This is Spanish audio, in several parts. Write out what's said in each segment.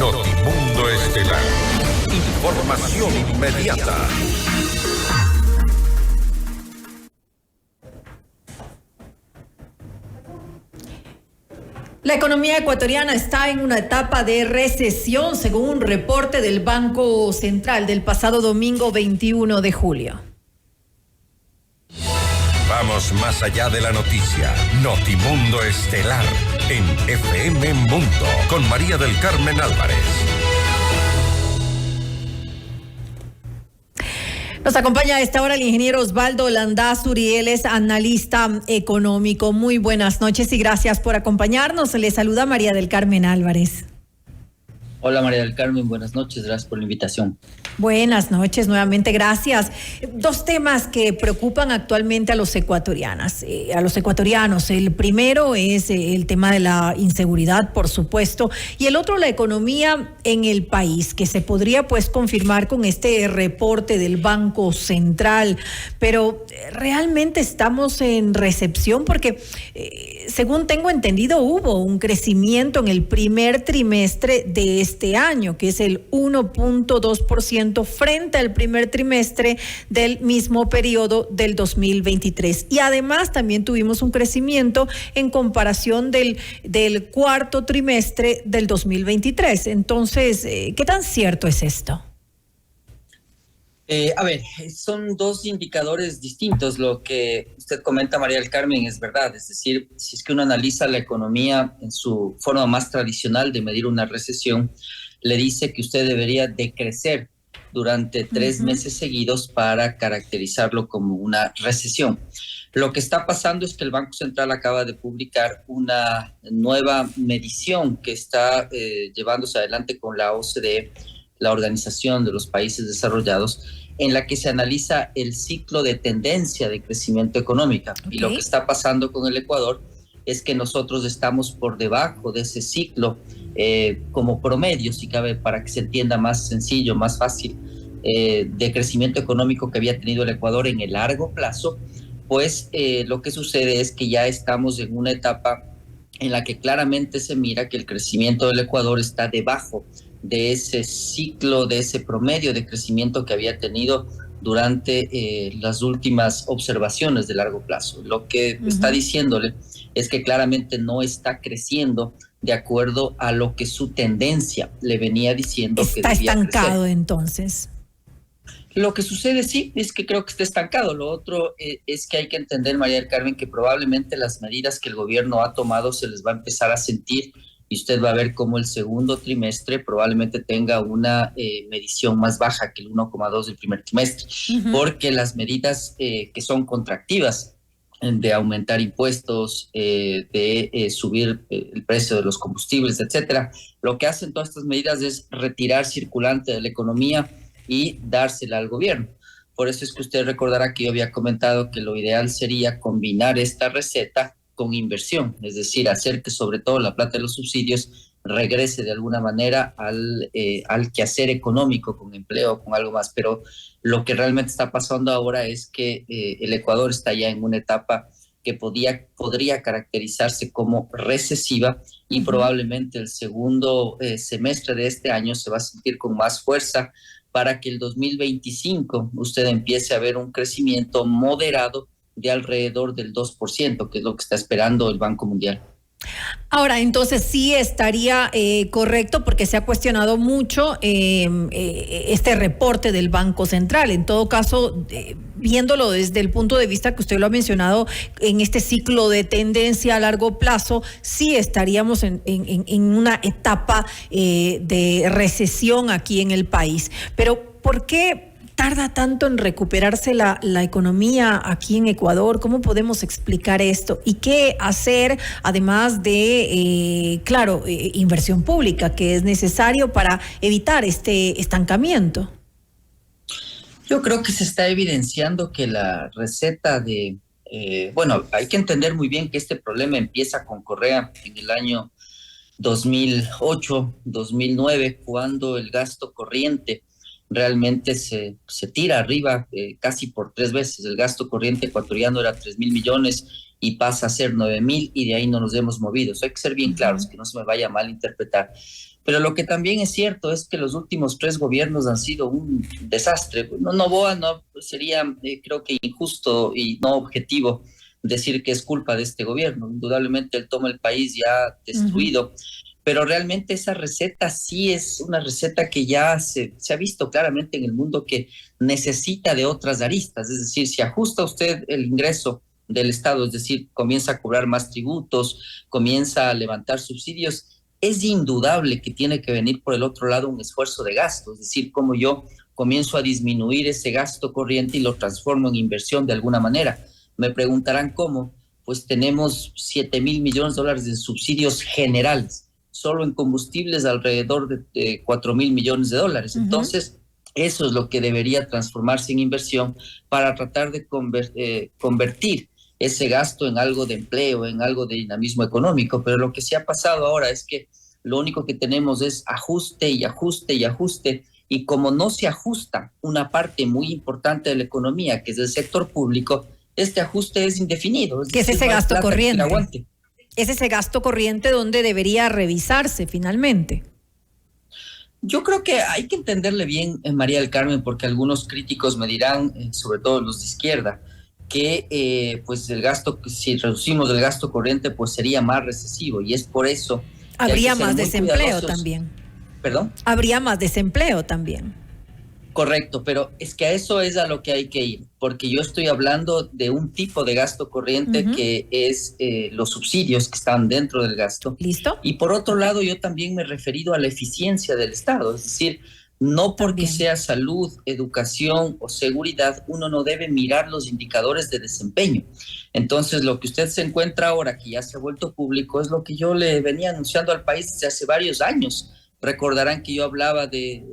Notimundo Estelar. Información inmediata. La economía ecuatoriana está en una etapa de recesión, según un reporte del Banco Central del pasado domingo 21 de julio. Vamos más allá de la noticia. Notimundo Estelar en FM Mundo con María del Carmen Álvarez. Nos acompaña a esta hora el ingeniero Osvaldo Landázuri, él es analista económico. Muy buenas noches y gracias por acompañarnos. Le saluda María del Carmen Álvarez. Hola María del Carmen, buenas noches, gracias por la invitación. Buenas noches, nuevamente gracias. Dos temas que preocupan actualmente a los ecuatorianos. El primero es el tema de la inseguridad, por supuesto, y el otro la economía en el país, que se podría pues confirmar con este reporte del Banco Central. Pero realmente estamos en recepción porque, según tengo entendido, hubo un crecimiento en el primer trimestre de este año, que es el 1.2% frente al primer trimestre del mismo periodo del 2023. Y además también tuvimos un crecimiento en comparación del cuarto trimestre del 2023. Entonces, ¿qué tan cierto es esto? Son dos indicadores distintos. Lo que usted comenta, María del Carmen, es verdad. Es decir, si es que uno analiza la economía en su forma más tradicional de medir una recesión, le dice que usted debería decrecer durante 3 meses seguidos para caracterizarlo como una recesión. Lo que está pasando es que el Banco Central acaba de publicar una nueva medición que está llevándose adelante con la OCDE, la Organización de los Países Desarrollados, en la que se analiza el ciclo de tendencia de crecimiento económico. Okay. Y lo que está pasando con el Ecuador es que nosotros estamos por debajo de ese ciclo como promedio, si cabe, para que se entienda más sencillo, más fácil, de crecimiento económico que había tenido el Ecuador en el largo plazo. Pues lo que sucede es que ya estamos en una etapa en la que claramente se mira que el crecimiento del Ecuador está debajo de ese ciclo, de ese promedio de crecimiento que había tenido durante las últimas observaciones de largo plazo. Lo que está diciéndole es que claramente no está creciendo de acuerdo a lo que su tendencia le venía diciendo que debía crecer. Está estancado entonces. Lo que sucede, sí, es que creo que está estancado. Lo otro es que hay que entender, María del Carmen, que probablemente las medidas que el gobierno ha tomado se les va a empezar a sentir y usted va a ver cómo el segundo trimestre probablemente tenga una medición más baja que el 1,2 del primer trimestre, porque las medidas que son contractivas, de aumentar impuestos, de subir el precio de los combustibles, etcétera, lo que hacen todas estas medidas es retirar circulante de la economía y dársela al gobierno. Por eso es que usted recordará que yo había comentado que lo ideal sería combinar esta receta con inversión, es decir, hacer que sobre todo la plata de los subsidios regrese de alguna manera al quehacer económico, con empleo, con algo más. Pero lo que realmente está pasando ahora es que el Ecuador está ya en una etapa que podría caracterizarse como recesiva y probablemente el segundo semestre de este año se va a sentir con más fuerza para que el 2025 usted empiece a ver un crecimiento moderado de alrededor del 2%, que es lo que está esperando el Banco Mundial. Ahora, entonces sí estaría correcto, porque se ha cuestionado mucho este reporte del Banco Central. En todo caso, viéndolo desde el punto de vista que usted lo ha mencionado, en este ciclo de tendencia a largo plazo, sí estaríamos en una etapa de recesión aquí en el país. Pero, ¿por qué tarda tanto en recuperarse la economía aquí en Ecuador? ¿Cómo podemos explicar esto? ¿Y qué hacer, además de, inversión pública, que es necesario para evitar este estancamiento? Yo creo que se está evidenciando que la receta hay que entender muy bien que este problema empieza con Correa en el año 2008, 2009, cuando el gasto corriente realmente se tira arriba casi por 3 veces. El gasto corriente ecuatoriano era 3.000 millones y pasa a ser 9.000 y de ahí no nos hemos movido. Hay que ser bien claros, que no se me vaya a malinterpretar. Pero lo que también es cierto es que los últimos 3 gobiernos han sido un desastre. Noboa no sería, creo que injusto y no objetivo decir que es culpa de este gobierno. Indudablemente él toma el país ya destruido, pero realmente esa receta sí es una receta que ya se ha visto claramente en el mundo que necesita de otras aristas. Es decir, si ajusta usted el ingreso del Estado, es decir, comienza a cobrar más tributos, comienza a levantar subsidios, es indudable que tiene que venir por el otro lado un esfuerzo de gasto, es decir, como yo comienzo a disminuir ese gasto corriente y lo transformo en inversión de alguna manera. Me preguntarán cómo, pues tenemos 7.000 millones de dólares de subsidios generales, solo en combustibles alrededor de 4.000 millones de dólares. Entonces, eso es lo que debería transformarse en inversión para tratar de convertir ese gasto en algo de empleo, en algo de dinamismo económico. Pero lo que sí ha pasado ahora es que lo único que tenemos es ajuste y ajuste y ajuste, y como no se ajusta una parte muy importante de la economía, que es el sector público, este ajuste es indefinido. ¿Qué es ese gasto corriente? Es ese gasto corriente donde debería revisarse finalmente. Yo creo que hay que entenderle bien, María del Carmen, porque algunos críticos me dirán, sobre todo los de izquierda, que pues el gasto, si reducimos el gasto corriente, pues sería más recesivo, y es por eso que habría hay que ser más muy desempleo cuidadosos. también. ¿Perdón? Habría más desempleo también. Correcto, pero es que a eso es a lo que hay que ir, porque yo estoy hablando de un tipo de gasto corriente que es los subsidios que están dentro del gasto. ¿Listo? Y por otro lado, yo también me he referido a la eficiencia del Estado, es decir, no porque sea salud, educación o seguridad, uno no debe mirar los indicadores de desempeño. Entonces, lo que usted se encuentra ahora, que ya se ha vuelto público, es lo que yo le venía anunciando al país desde hace varios años. Recordarán que yo hablaba de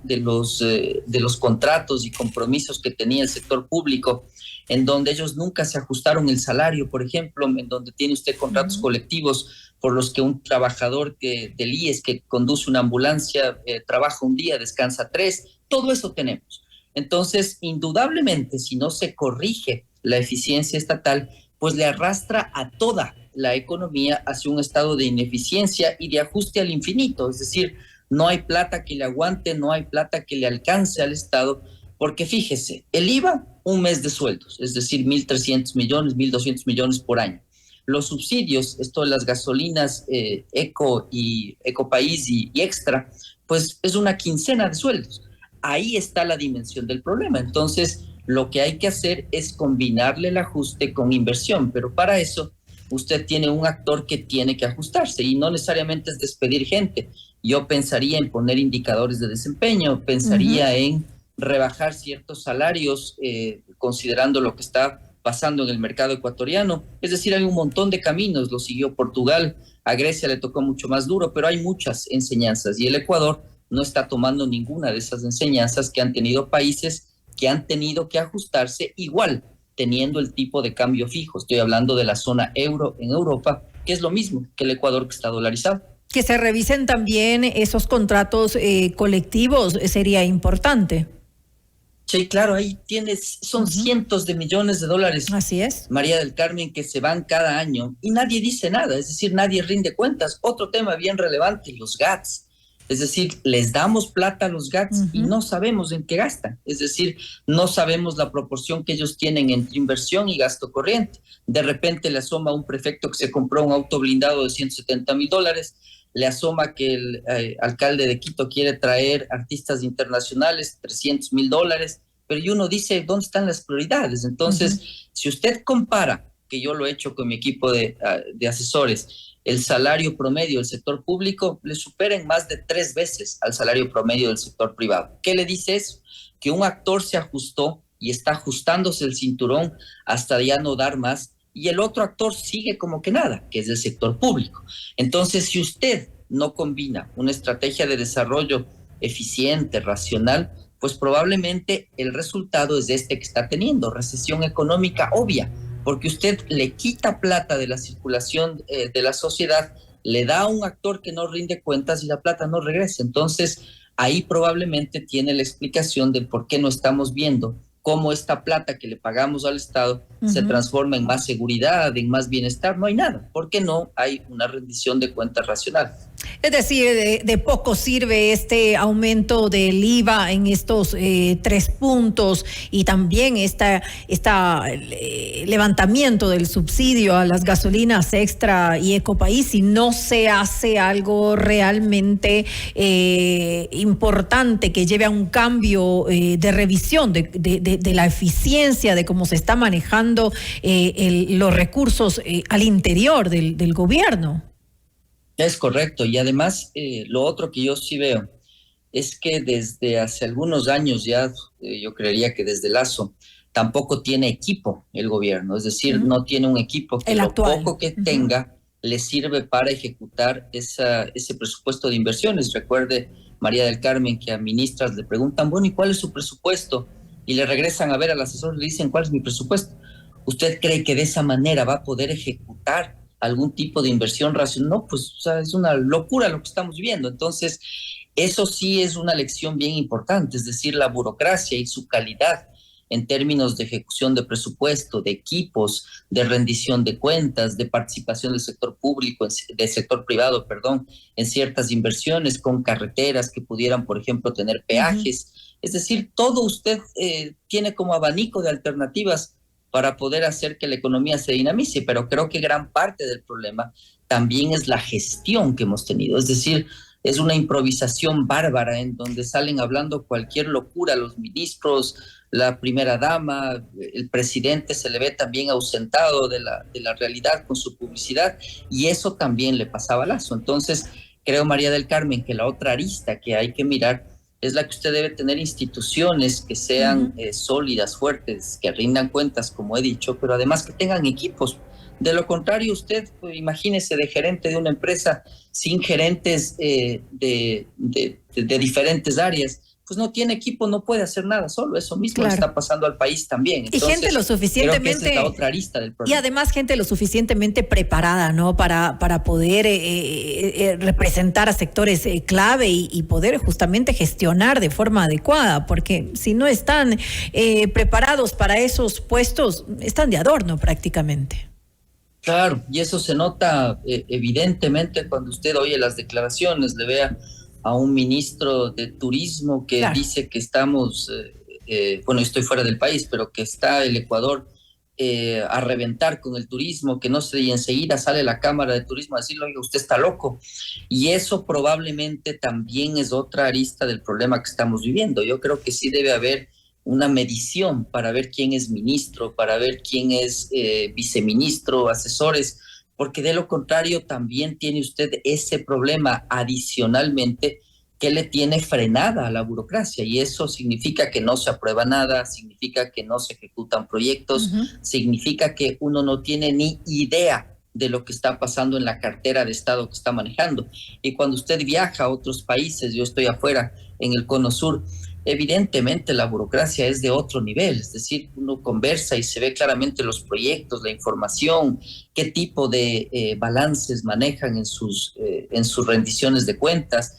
los contratos y compromisos que tenía el sector público, en donde ellos nunca se ajustaron el salario, por ejemplo, en donde tiene usted contratos colectivos por los que un trabajador del IES que conduce una ambulancia trabaja un día, descansa 3, todo eso tenemos. Entonces, indudablemente, si no se corrige la eficiencia estatal, pues le arrastra a toda la economía hacia un estado de ineficiencia y de ajuste al infinito. Es decir, no hay plata que le aguante, no hay plata que le alcance al Estado, porque fíjese, el IVA, un mes de sueldos, es decir, 1.300 millones, 1.200 millones por año. Los subsidios, esto de las gasolinas Eco y Ecopaís y Extra, pues es una quincena de sueldos. Ahí está la dimensión del problema. Entonces, lo que hay que hacer es combinarle el ajuste con inversión, pero para eso usted tiene un actor que tiene que ajustarse y no necesariamente es despedir gente. Yo pensaría en poner indicadores de desempeño, pensaría en rebajar ciertos salarios considerando lo que está pasando en el mercado ecuatoriano. Es decir, hay un montón de caminos, lo siguió Portugal, a Grecia le tocó mucho más duro, pero hay muchas enseñanzas y el Ecuador no está tomando ninguna de esas enseñanzas que han tenido países que han tenido que ajustarse igual, teniendo el tipo de cambio fijo. Estoy hablando de la zona euro en Europa, que es lo mismo que el Ecuador, que está dolarizado. Que se revisen también esos contratos colectivos sería importante. Sí, claro, ahí son cientos de millones de dólares. Así es. María del Carmen, que se van cada año y nadie dice nada, es decir, nadie rinde cuentas. Otro tema bien relevante, los GATS. Es decir, les damos plata a los GATS y no sabemos en qué gastan. Es decir, no sabemos la proporción que ellos tienen entre inversión y gasto corriente. De repente le asoma un prefecto que se compró un auto blindado de $170,000, le asoma que el alcalde de Quito quiere traer artistas internacionales, $300,000, pero y uno dice, ¿dónde están las prioridades? Entonces, si usted compara, que yo lo he hecho con mi equipo de asesores, el salario promedio del sector público le supera en más de 3 veces al salario promedio del sector privado. ¿Qué le dice eso? Que un actor se ajustó y está ajustándose el cinturón hasta ya no dar más, y el otro actor sigue como que nada, que es el sector público. Entonces, si usted no combina una estrategia de desarrollo eficiente, racional, pues probablemente el resultado es este que está teniendo, recesión económica obvia, porque usted le quita plata de la circulación de la sociedad, le da a un actor que no rinde cuentas y la plata no regresa. Entonces, ahí probablemente tiene la explicación de por qué no estamos viendo cómo esta plata que le pagamos al Estado se transforma en más seguridad, en más bienestar. No hay nada, porque no hay una rendición de cuentas racional. Es decir, de poco sirve este aumento del IVA en estos 3 puntos y también esta levantamiento del subsidio a las gasolinas extra y Ecopaís si no se hace algo realmente importante que lleve a un cambio de revisión de la eficiencia de cómo se está manejando los recursos al interior del gobierno. Es correcto, y además lo otro que yo sí veo es que desde hace algunos años ya, yo creería que desde Lasso, tampoco tiene equipo el gobierno, es decir, no tiene un equipo que lo poco que tenga le sirve para ejecutar ese presupuesto de inversiones. Recuerde, María del Carmen, que a ministras le preguntan, bueno, ¿y cuál es su presupuesto? Y le regresan a ver al asesor y le dicen, ¿cuál es mi presupuesto? ¿Usted cree que de esa manera va a poder ejecutar algún tipo de inversión racional? No, pues o sea, es una locura lo que estamos viviendo. Entonces, eso sí es una lección bien importante, es decir, la burocracia y su calidad en términos de ejecución de presupuesto, de equipos, de rendición de cuentas, de participación del sector público, del sector privado, perdón, en ciertas inversiones con carreteras que pudieran, por ejemplo, tener peajes. Es decir, todo usted tiene como abanico de alternativas para poder hacer que la economía se dinamice, pero creo que gran parte del problema también es la gestión que hemos tenido, es decir, es una improvisación bárbara en donde salen hablando cualquier locura los ministros, la primera dama, el presidente se le ve también ausentado de la realidad con su publicidad, y eso también le pasaba a Lasso. Entonces, creo, María del Carmen, que la otra arista que hay que mirar es la que usted debe tener instituciones que sean sólidas, fuertes, que rindan cuentas, como he dicho, pero además que tengan equipos. De lo contrario, usted, pues, imagínese de gerente de una empresa sin gerentes de diferentes áreas, pues no tiene equipo, no puede hacer nada solo. Eso mismo le está pasando al país también. Entonces, y gente lo suficientemente, creo que esa es la otra arista del problema. Y además gente lo suficientemente preparada, ¿no? Para poder representar a sectores clave y poder justamente gestionar de forma adecuada, porque si no están preparados para esos puestos, están de adorno prácticamente. Claro, y eso se nota evidentemente cuando usted oye las declaraciones, le vea a un ministro de turismo que dice que estamos, bueno, estoy fuera del país, pero que está el Ecuador a reventar con el turismo, que no sé, y enseguida sale la Cámara de Turismo a decirle, oiga, usted está loco. Y eso probablemente también es otra arista del problema que estamos viviendo. Yo creo que sí debe haber una medición para ver quién es ministro, para ver quién es viceministro, asesores, porque de lo contrario también tiene usted ese problema adicionalmente que le tiene frenada a la burocracia, y eso significa que no se aprueba nada, significa que no se ejecutan proyectos, significa que uno no tiene ni idea de lo que está pasando en la cartera de Estado que está manejando. Y cuando usted viaja a otros países, yo estoy afuera en el Cono Sur, evidentemente la burocracia es de otro nivel, es decir, uno conversa y se ve claramente los proyectos, la información, qué tipo de balances manejan en sus rendiciones de cuentas.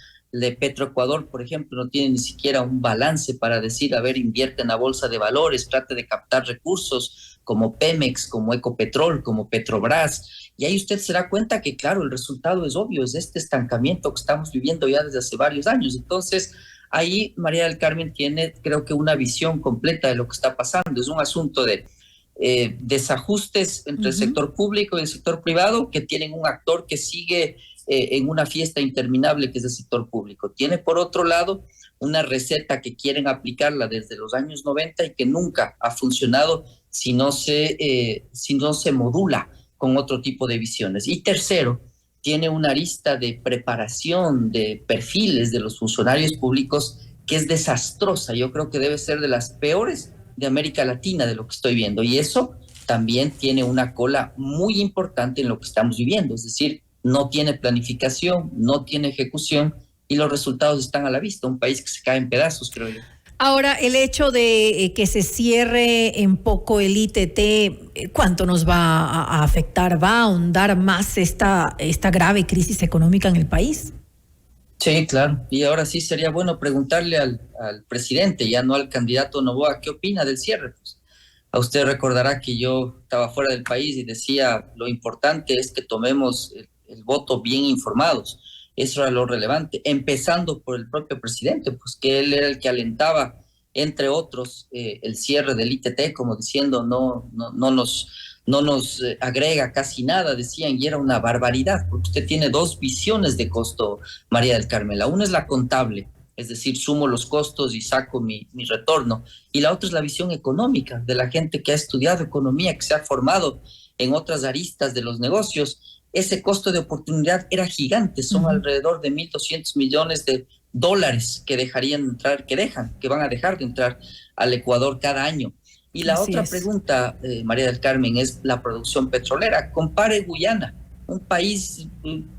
Petroecuador, por ejemplo, no tiene ni siquiera un balance para decir, a ver, invierte en la bolsa de valores, trate de captar recursos como Pemex, como Ecopetrol, como Petrobras, y ahí usted se da cuenta que, claro, el resultado es obvio, es este estancamiento que estamos viviendo ya desde hace varios años. Entonces, ahí María del Carmen tiene, creo que, una visión completa de lo que está pasando. Es un asunto de desajustes entre el sector público y el sector privado, que tienen un actor que sigue en una fiesta interminable que es el sector público. Tiene, por otro lado, una receta que quieren aplicarla desde los años 90 y que nunca ha funcionado si no se modula con otro tipo de visiones. Y tercero, tiene una arista de preparación de perfiles de los funcionarios públicos que es desastrosa. Yo creo que debe ser de las peores de América Latina de lo que estoy viendo. Y eso también tiene una cola muy importante en lo que estamos viviendo. Es decir, no tiene planificación, no tiene ejecución y los resultados están a la vista. Un país que se cae en pedazos, creo yo. Ahora, el hecho de que se cierre en poco el ITT, ¿cuánto nos va a afectar? ¿Va a ahondar más esta grave crisis económica en el país? Sí, claro. Y ahora sí sería bueno preguntarle al presidente, ya no al candidato Noboa, ¿qué opina del cierre? Pues, a usted recordará que yo estaba fuera del país y decía, lo importante es que tomemos el voto bien informados. Eso era lo relevante, empezando por el propio presidente, pues que él era el que alentaba, entre otros, el cierre del ITT, como diciendo, no nos agrega casi nada, decían, y era una barbaridad, porque usted tiene dos visiones de costo, María del Carmen. La una es la contable, es decir, sumo los costos y saco mi retorno. Y la otra es la visión económica de la gente que ha estudiado economía, que se ha formado en otras aristas de los negocios. Ese costo de oportunidad era gigante, son alrededor de 1.200 millones de dólares que dejarían entrar, que van a dejar de entrar al Ecuador cada año. Y la Así otra es. pregunta, María del Carmen, es la producción petrolera. Compare Guyana, un país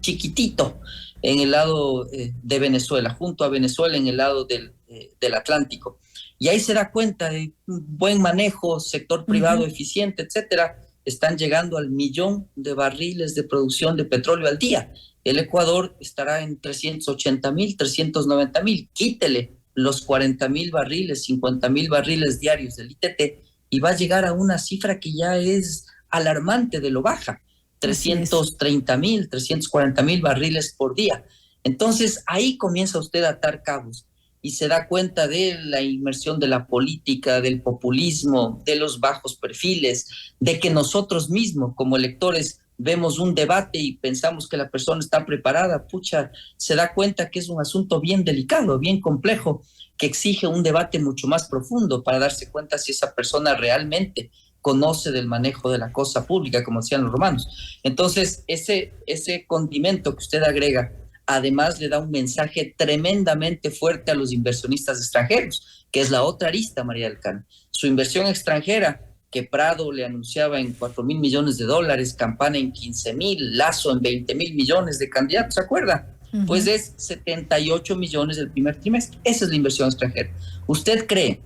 chiquitito en el lado de Venezuela, junto a Venezuela en el lado del Atlántico. Y ahí se da cuenta de un buen manejo, sector privado eficiente, etcétera. Están llegando al 1.000.000 de barriles de producción de petróleo al día. El Ecuador estará en 380.000, 390.000. Quítele los 40.000 barriles, 50.000 barriles diarios del ITT y va a llegar a una cifra que ya es alarmante de lo baja, 330.000, 340.000 barriles por día. Entonces ahí comienza usted a atar cabos y se da cuenta de la inmersión de la política, del populismo, de los bajos perfiles, de que nosotros mismos como electores vemos un debate y pensamos que la persona está preparada, pucha, se da cuenta que es un asunto bien delicado, bien complejo, que exige un debate mucho más profundo para darse cuenta si esa persona realmente conoce del manejo de la cosa pública, como decían los romanos. Entonces, ese condimento que usted agrega, además le da un mensaje tremendamente fuerte a los inversionistas extranjeros, que es la otra arista, María del Carmen. Su inversión extranjera, que Prado le anunciaba en 4.000 millones de dólares, Campana en 15.000, Lazo en 20.000 millones de candidatos, ¿se acuerda? Pues es 78 millones del primer trimestre. Esa es la inversión extranjera. ¿Usted cree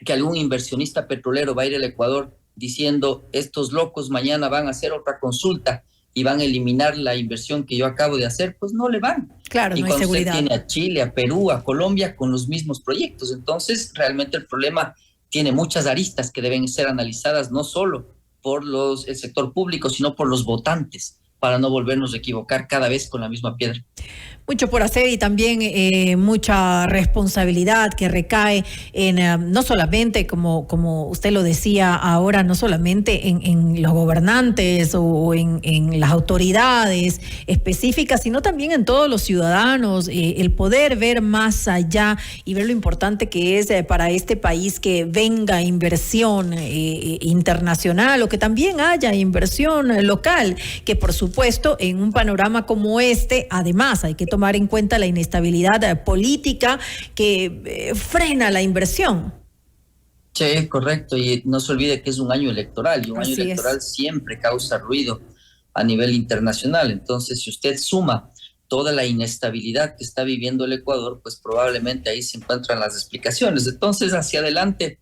que algún inversionista petrolero va a ir al Ecuador diciendo, estos locos mañana van a hacer otra consulta y van a eliminar la inversión que yo acabo de hacer? Pues no le van. Claro, Y no hay cuando usted seguridad. tiene a Chile, a Perú, a Colombia con los mismos proyectos, entonces realmente el problema tiene muchas aristas que deben ser analizadas no solo por el sector público, sino por los votantes, para no volvernos a equivocar cada vez con la misma piedra. Mucho por hacer y también mucha responsabilidad que recae en no solamente, como usted lo decía ahora, no solamente en los gobernantes o en las autoridades específicas, sino también en todos los ciudadanos, el poder ver más allá y ver lo importante que es para este país que venga inversión internacional o que también haya inversión local, que por supuesto en un panorama como este, además hay que tomar en cuenta la inestabilidad política que frena la inversión. Sí, correcto. Y no se olvide que es un año electoral y un año Así electoral es. siempre causa ruido a nivel internacional. Entonces, si usted suma toda la inestabilidad que está viviendo el Ecuador, pues probablemente ahí se encuentran las explicaciones. Entonces, hacia adelante,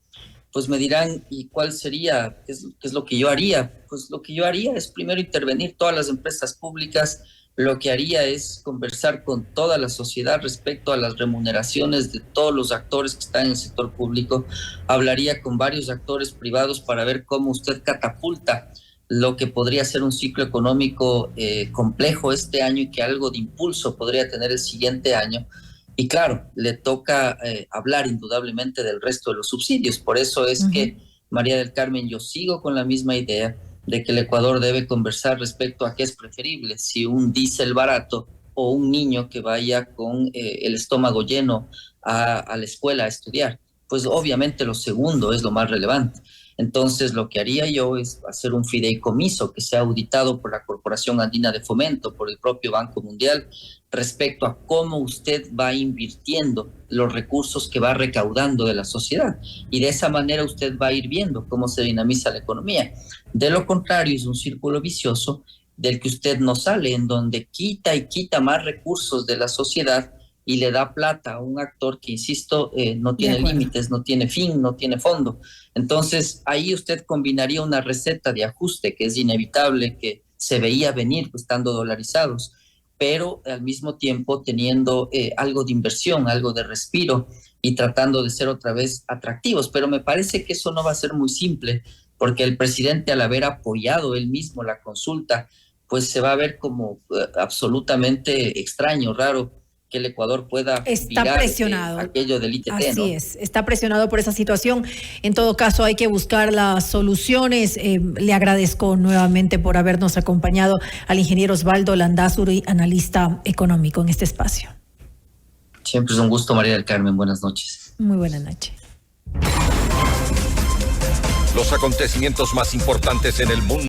pues me dirán, ¿y cuál sería? ¿Qué es lo que yo haría? Pues lo que yo haría es primero intervenir todas las empresas públicas. Lo que haría es conversar con toda la sociedad respecto a las remuneraciones de todos los actores que están en el sector público. Hablaría con varios actores privados para ver cómo usted catapulta lo que podría ser un ciclo económico complejo este año y que algo de impulso podría tener el siguiente año. Y claro, le toca hablar indudablemente del resto de los subsidios. Por eso es que, María del Carmen, yo sigo con la misma idea de que el Ecuador debe conversar respecto a qué es preferible, si un diésel barato o un niño que vaya con el estómago lleno a la escuela a estudiar. Pues obviamente lo segundo es lo más relevante. Entonces lo que haría yo es hacer un fideicomiso que sea auditado por la Corporación Andina de Fomento, por el propio Banco Mundial, respecto a cómo usted va invirtiendo los recursos que va recaudando de la sociedad. Y de esa manera usted va a ir viendo cómo se dinamiza la economía. De lo contrario, es un círculo vicioso del que usted no sale, en donde quita y quita más recursos de la sociedad y le da plata a un actor que, insisto, no tiene límites, no tiene fin, no tiene fondo. Entonces, ahí usted combinaría una receta de ajuste que es inevitable, que se veía venir estando dolarizados, pero al mismo tiempo teniendo algo de inversión, algo de respiro y tratando de ser otra vez atractivos. Pero me parece que eso no va a ser muy simple, porque el presidente, al haber apoyado él mismo la consulta, pues se va a ver como absolutamente extraño, raro, que el Ecuador pueda está presionado aquello del ITT, así ¿no? es, está presionado por esa situación. En todo caso, hay que buscar las soluciones. Le agradezco nuevamente por habernos acompañado al ingeniero Osvaldo Landázuri, analista económico, en este espacio. Siempre es un gusto, María del Carmen. Buenas noches. Muy buenas noches. Los acontecimientos más importantes en el mundo.